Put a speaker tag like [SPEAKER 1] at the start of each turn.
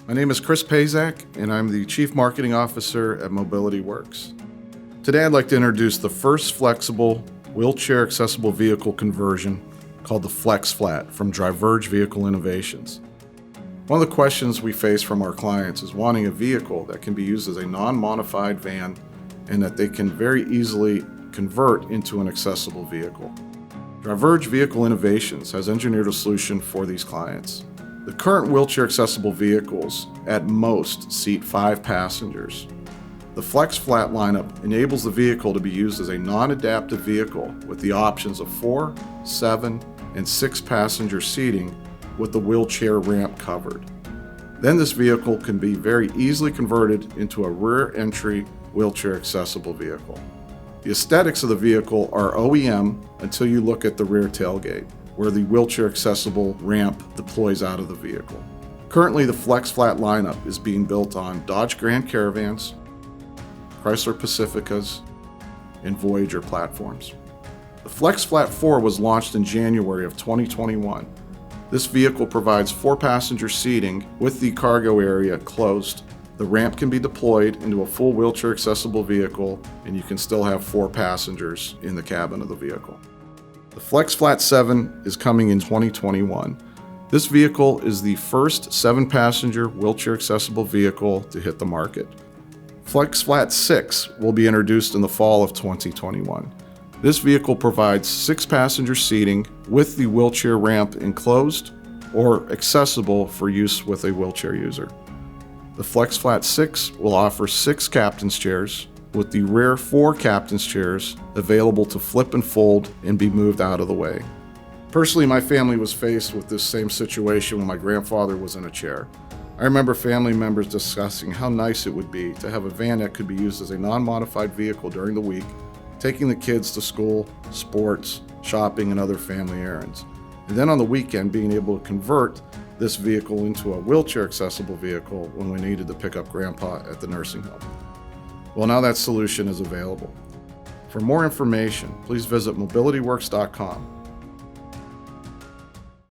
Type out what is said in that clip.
[SPEAKER 1] My name is Chris Pazak, and I'm the Chief Marketing Officer at Mobility Works. Today I'd like to introduce the first flexible, wheelchair-accessible vehicle conversion called the FlexFlat from Driverge Vehicle Innovations. One of the questions we face from our clients is wanting a vehicle that can be used as a non-modified van and that they can very easily convert into an accessible vehicle. Driverge Vehicle Innovations has engineered a solution for these clients. The current wheelchair-accessible vehicles at most seat 5 passengers. The FlexFlat lineup enables the vehicle to be used as a non-adaptive vehicle with the options of 4, 7, and 6 passenger seating with the wheelchair ramp covered. Then this vehicle can be very easily converted into a rear entry wheelchair accessible vehicle. The aesthetics of the vehicle are OEM until you look at the rear tailgate, where the wheelchair accessible ramp deploys out of the vehicle. Currently, the FlexFlat lineup is being built on Dodge Grand Caravans, Chrysler Pacificas, and Voyager platforms. The FlexFlat 4 was launched in January of 2021. This vehicle provides 4 passenger seating with the cargo area closed. The ramp can be deployed into a full wheelchair accessible vehicle, and you can still have 4 passengers in the cabin of the vehicle. The FlexFlat 7 is coming in 2021. This vehicle is the first 7-passenger wheelchair accessible vehicle to hit the market. FlexFlat 6 will be introduced in the fall of 2021. This vehicle provides 6 passenger seating with the wheelchair ramp enclosed or accessible for use with a wheelchair user. The FlexFlat 6 will offer 6 captain's chairs with the rear 4 captain's chairs available to flip and fold and be moved out of the way. Personally, my family was faced with this same situation when my grandfather was in a chair. I remember family members discussing how nice it would be to have a van that could be used as a non-modified vehicle during the week, taking the kids to school, sports, shopping, and other family errands. And then on the weekend, being able to convert this vehicle into a wheelchair accessible vehicle when we needed to pick up Grandpa at the nursing home. Well, now that solution is available. For more information, please visit mobilityworks.com.